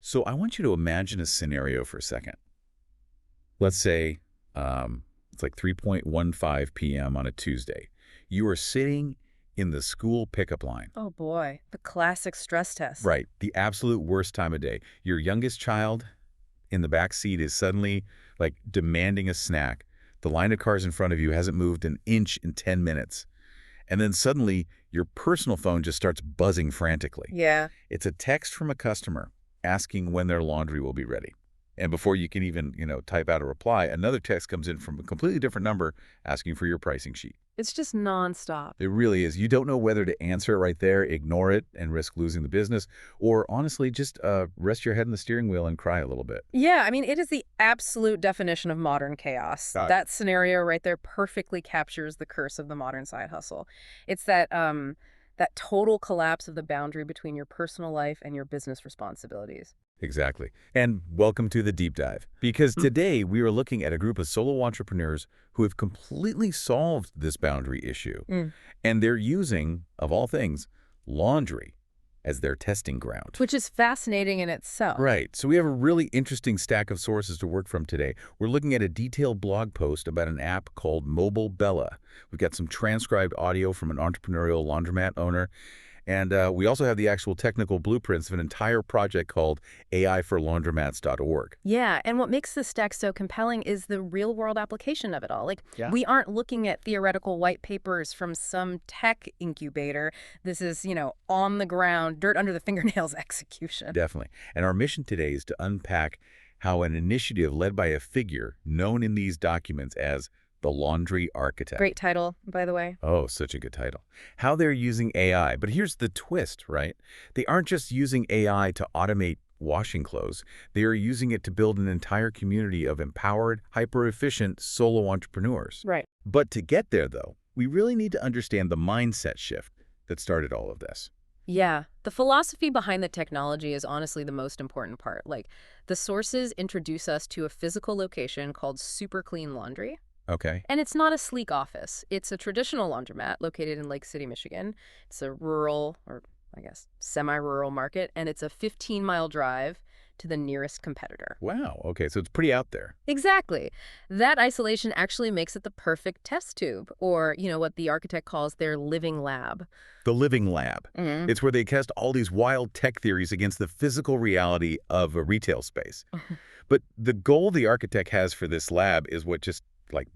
So I want you to imagine a scenario for a second. Let's say it's like 3:15 p.m. on a Tuesday. You are sitting in the school pickup line. Oh boy, the classic stress test. Right, the absolute worst time of day. Your youngest child in the back seat is suddenly like demanding a snack. The line of cars in front of you hasn't moved an inch in 10 minutes. And then suddenly your personal phone just starts buzzing frantically. Yeah. It's a text from a customer asking when their laundry will be ready. And before you can even, type out a reply, another text comes in from a completely different number asking for your pricing sheet. It's just nonstop. It really is. You don't know whether to answer it right there, ignore it, and risk losing the business, or honestly, just rest your head in the steering wheel and cry a little bit. Yeah, I mean, it is the absolute definition of modern chaos. Got it. That scenario right there perfectly captures the curse of the modern side hustle. It's that total collapse of the boundary between your personal life and your business responsibilities. Exactly. And welcome to the deep dive. Because today we are looking at a group of solo entrepreneurs who have completely solved this boundary issue. And they're using, of all things, laundry as their testing ground. Which is fascinating in itself. Right. So we have a really interesting stack of sources to work from today. We're looking at a detailed blog post about an app called Mobile Bella. We've got some transcribed audio from an entrepreneurial laundromat owner. And we also have the actual technical blueprints of an entire project called AIforlaundromats.org. Yeah, and what makes this stack so compelling is the real-world application of it all. Yeah. We aren't looking at theoretical white papers from some tech incubator. This is, on the ground, dirt under the fingernails execution. Definitely. And our mission today is to unpack how an initiative led by a figure known in these documents as the Laundry Architect. Great title, by the way. Oh, such a good title. How they're using AI. But here's the twist, right? They aren't just using AI to automate washing clothes. They are using it to build an entire community of empowered, hyper-efficient solo entrepreneurs. Right. But to get there, though, we really need to understand the mindset shift that started all of this. Yeah, the philosophy behind the technology is honestly the most important part. The sources introduce us to a physical location called Super Kleen Laundry. Okay. And it's not a sleek office. It's a traditional laundromat located in Lake City, Michigan. It's a rural, or I guess semi-rural market, and it's a 15-mile drive to the nearest competitor. Wow. Okay, so it's pretty out there. Exactly. That isolation actually makes it the perfect test tube, or, what the architect calls their living lab. The living lab. It's where they test all these wild tech theories against the physical reality of a retail space. But the goal the architect has for this lab is what just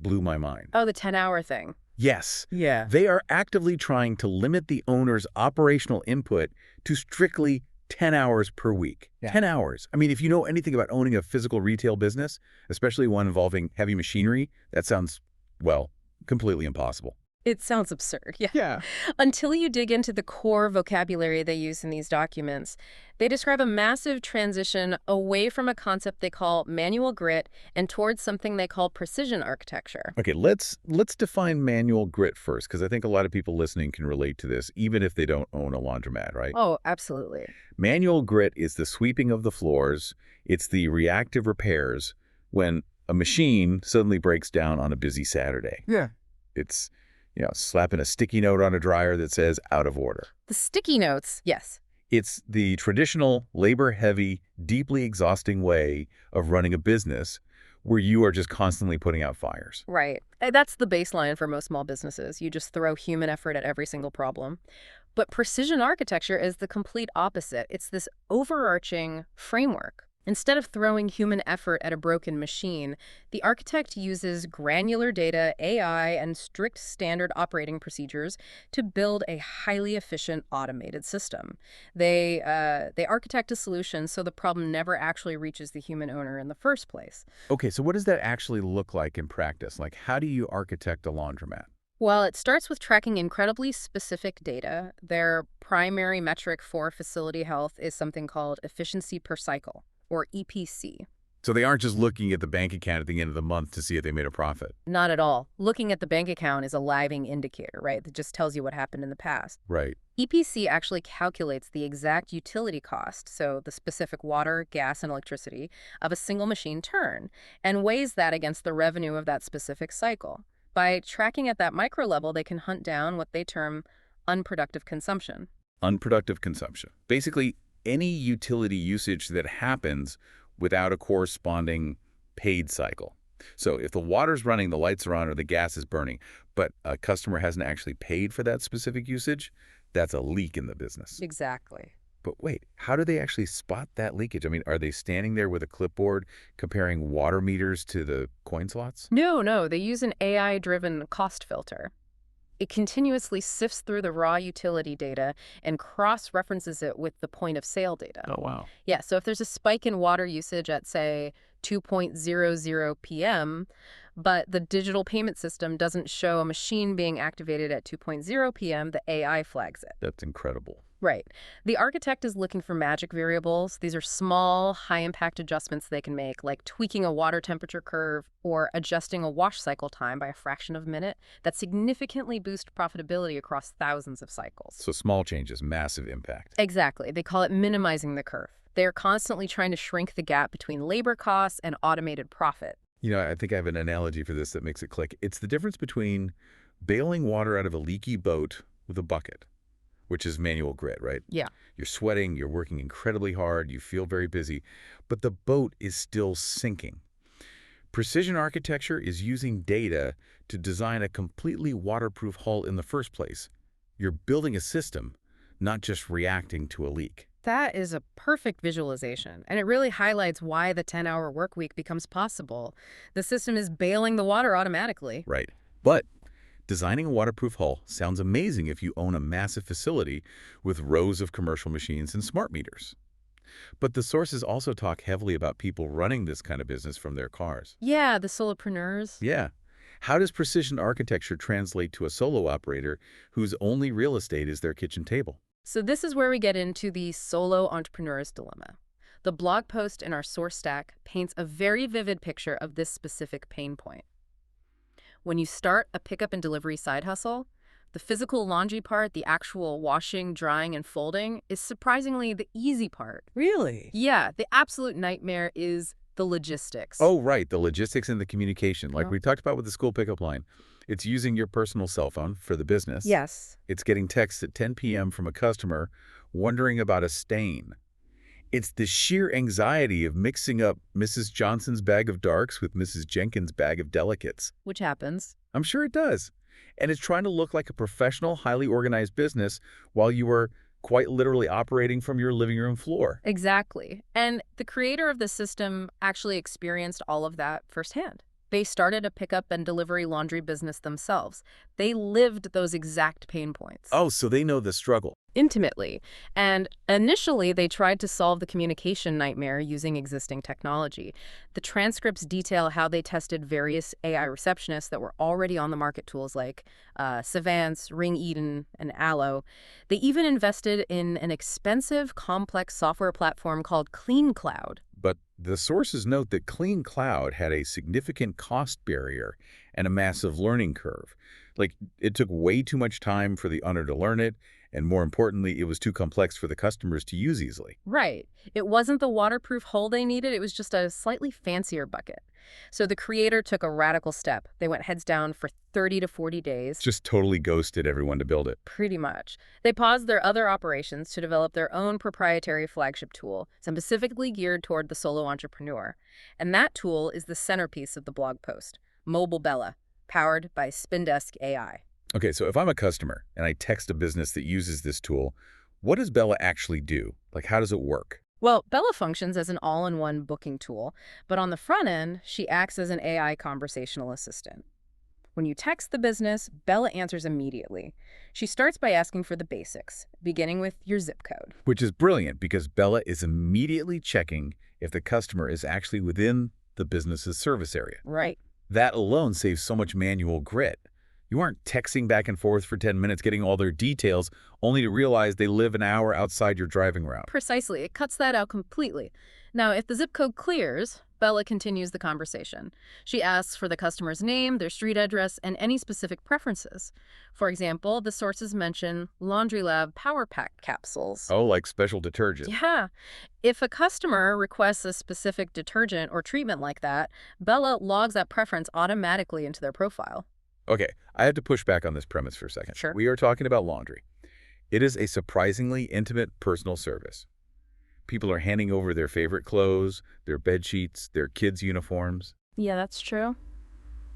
blew my mind. Oh, the 10-hour thing. Yes. Yeah. They are actively trying to limit the owner's operational input to strictly 10 hours per week. Yeah. 10 hours. I mean, if you know anything about owning a physical retail business, especially one involving heavy machinery, that sounds, well, completely impossible. It sounds absurd, yeah. Yeah. Until you dig into the core vocabulary they use in these documents, they describe a massive transition away from a concept they call manual grit and towards something they call precision architecture. Okay, let's define manual grit first, because I think a lot of people listening can relate to this, even if they don't own a laundromat, right? Oh, absolutely. Manual grit is the sweeping of the floors. It's the reactive repairs when a machine suddenly breaks down on a busy Saturday. Yeah. It's slapping a sticky note on a dryer that says out of order. The sticky notes, yes. It's the traditional labor-heavy, deeply exhausting way of running a business where you are just constantly putting out fires. Right. That's the baseline for most small businesses. You just throw human effort at every single problem. But precision architecture is the complete opposite. It's this overarching framework. Instead of throwing human effort at a broken machine, the architect uses granular data, AI, and strict standard operating procedures to build a highly efficient automated system. They architect a solution so the problem never actually reaches the human owner in the first place. Okay, so what does that actually look like in practice? How do you architect a laundromat? Well, it starts with tracking incredibly specific data. Their primary metric for facility health is something called efficiency per cycle, or EPC. So they aren't just looking at the bank account at the end of the month to see if they made a profit. Not at all. Looking at the bank account is a lagging indicator, right? That just tells you what happened in the past. Right. EPC actually calculates the exact utility cost, so the specific water, gas, and electricity, of a single machine turn, and weighs that against the revenue of that specific cycle. By tracking at that micro level, they can hunt down what they term unproductive consumption. Unproductive consumption. Basically, any utility usage that happens without a corresponding paid cycle. So if the water's running, the lights are on, or the gas is burning, but a customer hasn't actually paid for that specific usage, that's a leak in the business. Exactly. But wait, how do they actually spot that leakage? I mean, are they standing there with a clipboard comparing water meters to the coin slots? No, they use an AI-driven cost filter. It continuously sifts through the raw utility data and cross-references it with the point-of-sale data. Oh, wow. Yeah, so if there's a spike in water usage at, say, 2:00 p.m., but the digital payment system doesn't show a machine being activated at 2:00 p.m., the AI flags it. That's incredible. Right. The architect is looking for magic variables. These are small, high-impact adjustments they can make, like tweaking a water temperature curve or adjusting a wash cycle time by a fraction of a minute that significantly boost profitability across thousands of cycles. So small changes, massive impact. Exactly. They call it minimizing the curve. They are constantly trying to shrink the gap between labor costs and automated profit. You know, I think I have an analogy for this that makes it click. It's the difference between bailing water out of a leaky boat with a bucket, which is manual grit, right? Yeah. You're sweating, you're working incredibly hard, you feel very busy, but the boat is still sinking. Precision architecture is using data to design a completely waterproof hull in the first place. You're building a system, not just reacting to a leak. That is a perfect visualization, and it really highlights why the 10-hour work week becomes possible. The system is bailing the water automatically. Right. But designing a waterproof hull sounds amazing if you own a massive facility with rows of commercial machines and smart meters. But the sources also talk heavily about people running this kind of business from their cars. Yeah, the solopreneurs. Yeah. How does precision architecture translate to a solo operator whose only real estate is their kitchen table? So this is where we get into the solo entrepreneur's dilemma. The blog post in our source stack paints a very vivid picture of this specific pain point. When you start a pickup and delivery side hustle, the physical laundry part, the actual washing, drying, and folding, is surprisingly the easy part. Really? Yeah, the absolute nightmare is the logistics. Oh, right, the logistics and the communication, like Oh. we talked about with the school pickup line. It's using your personal cell phone for the business. Yes. It's getting texts at 10 p.m. from a customer wondering about a stain. It's the sheer anxiety of mixing up Mrs. Johnson's bag of darks with Mrs. Jenkins' bag of delicates. Which happens. I'm sure it does. And it's trying to look like a professional, highly organized business while you are quite literally operating from your living room floor. Exactly. And the creator of the system actually experienced all of that firsthand. They started a pickup and delivery laundry business themselves. They lived those exact pain points. Oh, so they know the struggle. Intimately. And initially, they tried to solve the communication nightmare using existing technology. The transcripts detail how they tested various AI receptionists that were already on the market, tools like Savance, Ring Eden, and Allo. They even invested in an expensive, complex software platform called Kleen Cloud. But the sources note that Clean Cloud had a significant cost barrier and a massive learning curve. Like, it took way too much time for the owner to learn it, and more importantly, it was too complex for the customers to use easily. Right. It wasn't the waterproof hull they needed, it was just a slightly fancier bucket. So the creator took a radical step. They went heads down for 30 to 40 days. Just totally ghosted everyone to build it. Pretty much. They paused their other operations to develop their own proprietary flagship tool, specifically geared toward the solo entrepreneur. And that tool is the centerpiece of the blog post, Mobile Bella, powered by Spindesk AI. Okay, so if I'm a customer and I text a business that uses this tool, what does Bella actually do? Like, how does it work? Well, Bella functions as an all-in-one booking tool, but on the front end, she acts as an AI conversational assistant. When you text the business, Bella answers immediately. She starts by asking for the basics, beginning with your zip code. Which is brilliant because Bella is immediately checking if the customer is actually within the business's service area. Right. That alone saves so much manual grit. You aren't texting back and forth for 10 minutes getting all their details only to realize they live an hour outside your driving route. Precisely. It cuts that out completely. Now, if the zip code clears, Bella continues the conversation. She asks for the customer's name, their street address, and any specific preferences. For example, the sources mention Laundry Lab Power Pack capsules. Oh, like special detergent. Yeah. If a customer requests a specific detergent or treatment like that, Bella logs that preference automatically into their profile. Okay, I have to push back on this premise for a second. Sure. We are talking about laundry. It is a surprisingly intimate personal service. People are handing over their favorite clothes, their bed sheets, their kids' uniforms. Yeah, that's true.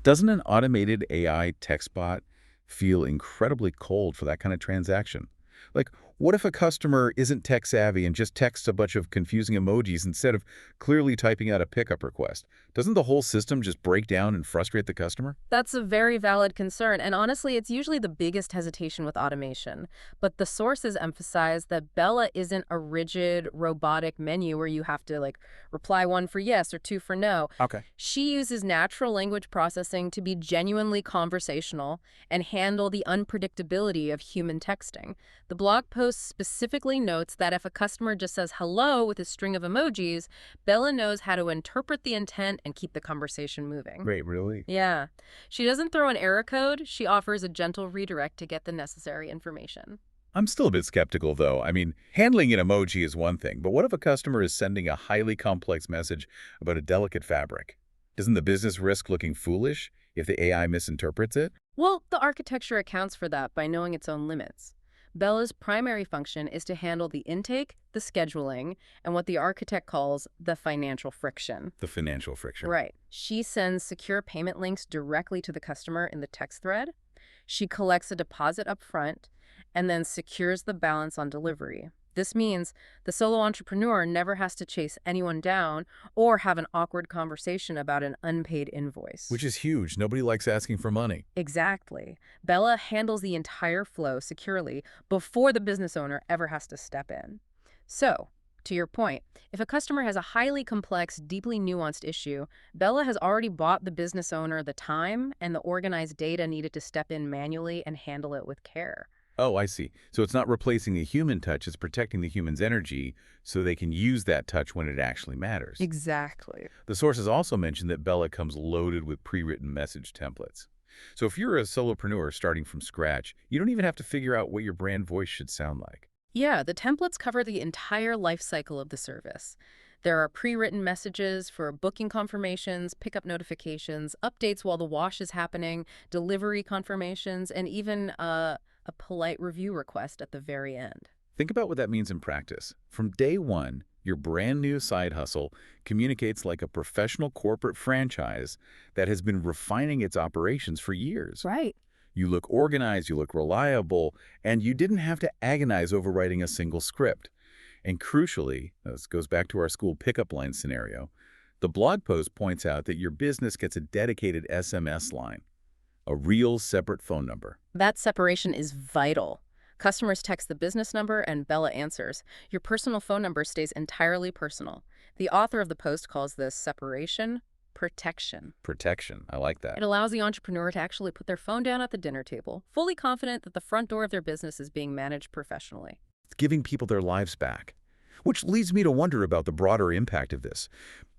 Doesn't an automated AI text bot feel incredibly cold for that kind of transaction? Like, what if a customer isn't tech savvy and just texts a bunch of confusing emojis instead of clearly typing out a pickup request? Doesn't the whole system just break down and frustrate the customer? That's a very valid concern, and honestly, it's usually the biggest hesitation with automation. But the sources emphasize that Bella isn't a rigid, robotic menu where you have to, like, reply one for yes or two for no. Okay. She uses natural language processing to be genuinely conversational and handle the unpredictability of human texting. The blog post specifically notes that if a customer just says hello with a string of emojis, Bella knows how to interpret the intent and keep the conversation moving. Great, really? Yeah. She doesn't throw an error code. She offers a gentle redirect to get the necessary information. I'm still a bit skeptical, though. I mean, handling an emoji is one thing, but what if a customer is sending a highly complex message about a delicate fabric? Doesn't the business risk looking foolish if the AI misinterprets it? Well, the architecture accounts for that by knowing its own limits. Bella's primary function is to handle the intake, the scheduling, and what the architect calls the financial friction. The financial friction. Right. She sends secure payment links directly to the customer in the text thread. She collects a deposit up front and then secures the balance on delivery. This means the solo entrepreneur never has to chase anyone down or have an awkward conversation about an unpaid invoice. Which is huge. Nobody likes asking for money. Exactly. Bella handles the entire flow securely before the business owner ever has to step in. So, to your point, if a customer has a highly complex, deeply nuanced issue, Bella has already bought the business owner the time and the organized data needed to step in manually and handle it with care. Oh, I see. So it's not replacing the human touch, it's protecting the human's energy so they can use that touch when it actually matters. Exactly. The sources also mention that Bella comes loaded with pre-written message templates. So if you're a solopreneur starting from scratch, you don't even have to figure out what your brand voice should sound like. Yeah, the templates cover the entire life cycle of the service. There are pre-written messages for booking confirmations, pickup notifications, updates while the wash is happening, delivery confirmations, and even a polite review request at the very end. Think about what that means in practice. From day one, your brand new side hustle communicates like a professional corporate franchise that has been refining its operations for years. Right. You look organized, you look reliable, and you didn't have to agonize over writing a single script. And crucially, this goes back to our school pickup line scenario, the blog post points out that your business gets a dedicated SMS line, a real separate phone number. That separation is vital. Customers text the business number and Bella answers. Your personal phone number stays entirely personal. The author of the post calls this separation protection. Protection. I like that. It allows the entrepreneur to actually put their phone down at the dinner table, fully confident that the front door of their business is being managed professionally. It's giving people their lives back. Which leads me to wonder about the broader impact of this.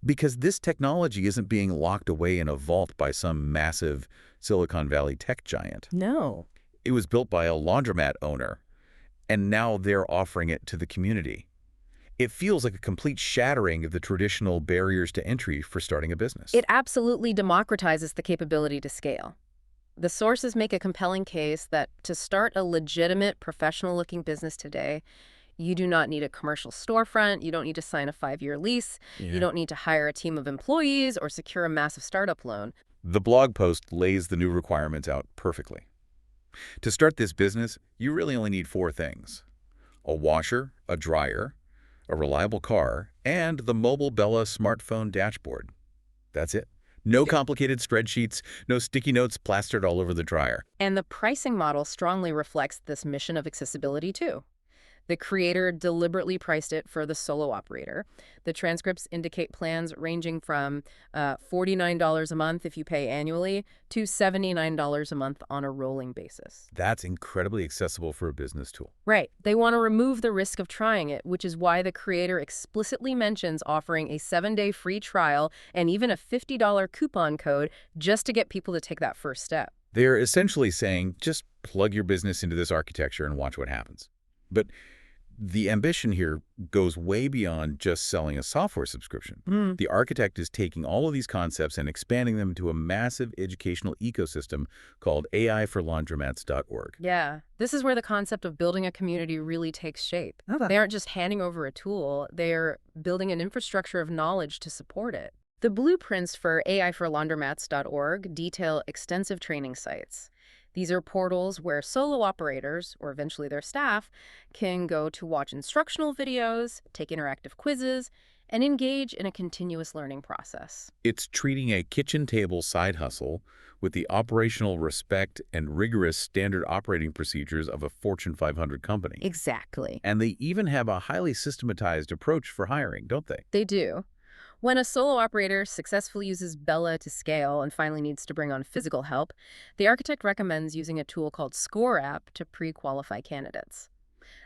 Because this technology isn't being locked away in a vault by some massive Silicon Valley tech giant. No. It was built by a laundromat owner, and now they're offering it to the community. It feels like a complete shattering of the traditional barriers to entry for starting a business. It absolutely democratizes the capability to scale. The sources make a compelling case that to start a legitimate, professional-looking business today, you do not need a commercial storefront, you don't need to sign a 5-year lease, you don't need to hire a team of employees or secure a massive startup loan. The blog post lays the new requirements out perfectly. To start this business, you really only need 4 things: a washer, a dryer, a reliable car, and the mobile Bella smartphone dashboard. That's it. No complicated spreadsheets, no sticky notes plastered all over the dryer. And the pricing model strongly reflects this mission of accessibility, too. The creator deliberately priced it for the solo operator. The transcripts indicate plans ranging from $49 a month if you pay annually to $79 a month on a rolling basis. That's incredibly accessible for a business tool. Right. They want to remove the risk of trying it, which is why the creator explicitly mentions offering a 7-day free trial and even a $50 coupon code just to get people to take that first step. They're essentially saying, just plug your business into this architecture and watch what happens. But The ambition here goes way beyond just selling a software subscription. Mm. The architect is taking all of these concepts and expanding them into a massive educational ecosystem called AIforlaundromats.org. Yeah, this is where the concept of building a community really takes shape. They aren't just handing over a tool, they're building an infrastructure of knowledge to support it. The blueprints for AIforlaundromats.org detail extensive training sites. These are portals where solo operators, or eventually their staff, can go to watch instructional videos, take interactive quizzes, and engage in a continuous learning process. It's treating a kitchen table side hustle with the operational respect and rigorous standard operating procedures of a Fortune 500 company. Exactly. And they even have a highly systematized approach for hiring, don't they? They do. When a solo operator successfully uses Bella to scale and finally needs to bring on physical help, the architect recommends using a tool called Score App to pre-qualify candidates.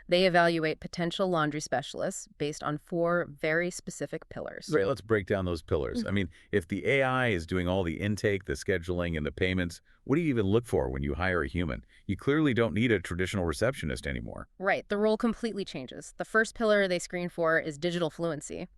They evaluate potential laundry specialists based on 4 very specific pillars. Great, let's break down those pillars. I mean, if the AI is doing all the intake, the scheduling, and the payments, what do you even look for when you hire a human? You clearly don't need a traditional receptionist anymore. Right, the role completely changes. The first pillar they screen for is digital fluency.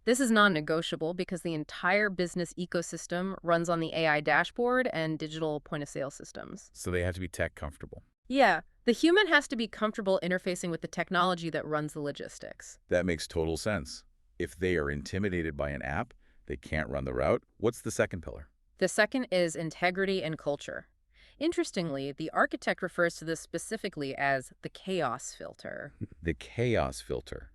This is non-negotiable because the entire business ecosystem runs on the AI dashboard and digital point-of-sale systems. So they have to be tech comfortable. Yeah, the human has to be comfortable interfacing with the technology that runs the logistics. That makes total sense. If they are intimidated by an app, they can't run the route. What's the second pillar? The second is integrity and culture. Interestingly, the architect refers to this specifically as the chaos filter. The chaos filter.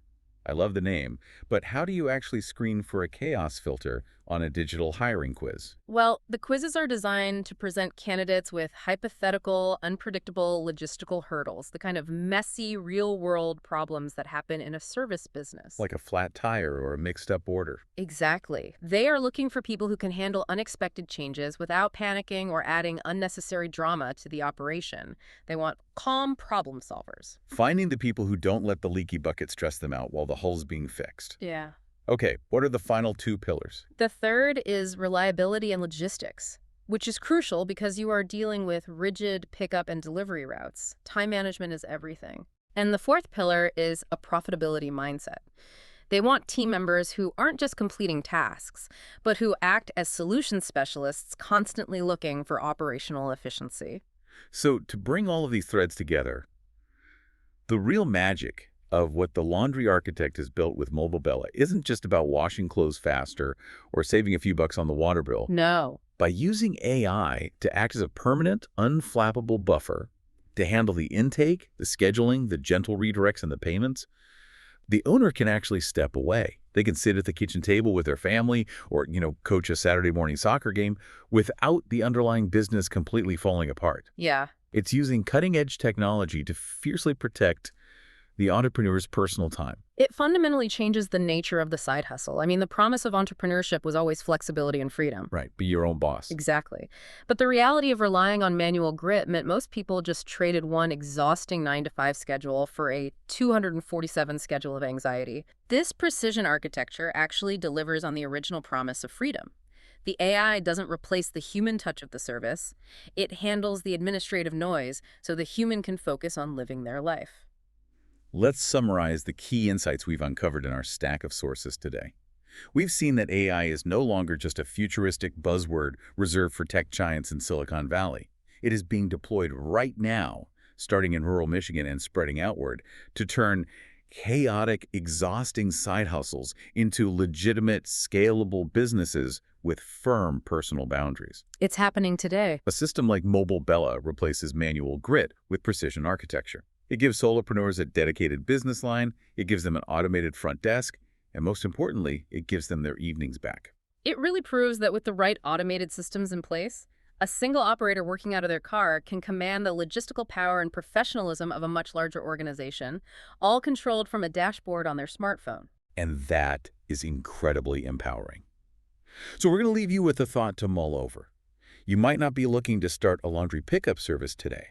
I love the name, but how do you actually screen for a chaos filter on a digital hiring quiz? Well, the quizzes are designed to present candidates with hypothetical, unpredictable logistical hurdles, the kind of messy, real-world problems that happen in a service business. Like a flat tire or a mixed-up order. Exactly. They are looking for people who can handle unexpected changes without panicking or adding unnecessary drama to the operation. They want calm problem solvers. Finding the people who don't let the leaky bucket stress them out while the hull's being fixed. Yeah. Okay, what are the final 2 pillars? The third is reliability and logistics, which is crucial because you are dealing with rigid pickup and delivery routes. Time management is everything. And the fourth pillar is a profitability mindset. They want team members who aren't just completing tasks, but who act as solution specialists constantly looking for operational efficiency. So to bring all of these threads together, the real magic of what the laundry architect has built with Mobile Bella isn't just about washing clothes faster or saving a few bucks on the water bill. No. By using AI to act as a permanent, unflappable buffer to handle the intake, the scheduling, the gentle redirects, and the payments, the owner can actually step away. They can sit at the kitchen table with their family or, coach a Saturday morning soccer game without the underlying business completely falling apart. Yeah. It's using cutting-edge technology to fiercely protect the entrepreneur's personal time. It fundamentally changes the nature of the side hustle. I mean, the promise of entrepreneurship was always flexibility and freedom. Right, be your own boss. Exactly. But the reality of relying on manual grit meant most people just traded one exhausting 9-to-5 schedule for a 247 schedule of anxiety. This precision architecture actually delivers on the original promise of freedom. The AI doesn't replace the human touch of the service. It handles the administrative noise so the human can focus on living their life. Let's summarize the key insights we've uncovered in our stack of sources today. We've seen that AI is no longer just a futuristic buzzword reserved for tech giants in Silicon Valley. It is being deployed right now, starting in rural Michigan and spreading outward, to turn chaotic, exhausting side hustles into legitimate, scalable businesses with firm personal boundaries. It's happening today. A system like Mobile Bella replaces manual grit with precision architecture. It gives solopreneurs a dedicated business line, it gives them an automated front desk, and most importantly, it gives them their evenings back. It really proves that with the right automated systems in place, a single operator working out of their car can command the logistical power and professionalism of a much larger organization, all controlled from a dashboard on their smartphone. And that is incredibly empowering. So we're going to leave you with a thought to mull over. You might not be looking to start a laundry pickup service today,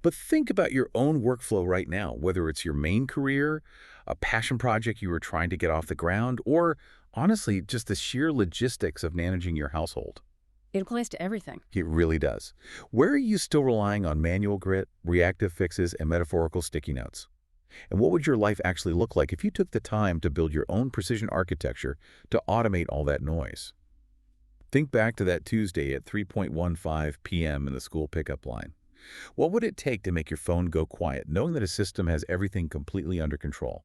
but think about your own workflow right now, whether it's your main career, a passion project you were trying to get off the ground, or honestly, just the sheer logistics of managing your household. It applies to everything. It really does. Where are you still relying on manual grit, reactive fixes, and metaphorical sticky notes? And what would your life actually look like if you took the time to build your own precision architecture to automate all that noise? Think back to that Tuesday at 3:15 p.m. in the school pickup line. What would it take to make your phone go quiet, knowing that a system has everything completely under control?